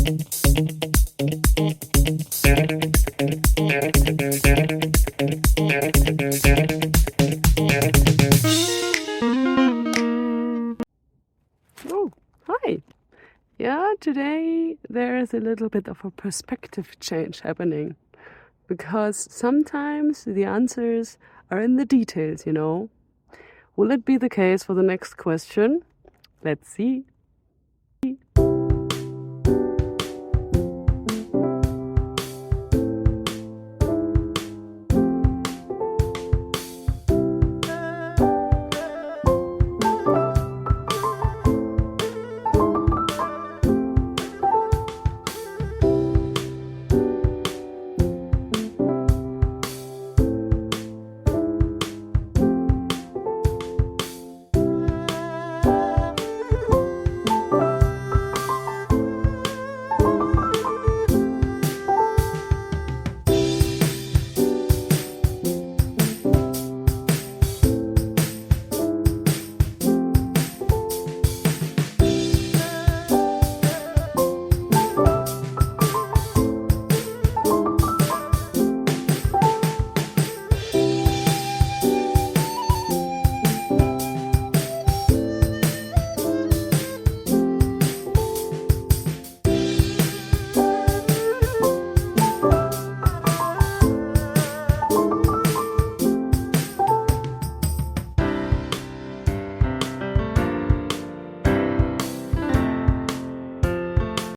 Oh, hi. Yeah, today there is a little bit of a perspective change happening because sometimes the answers are in the details, you know. Will it be the case for the next question? Let's see.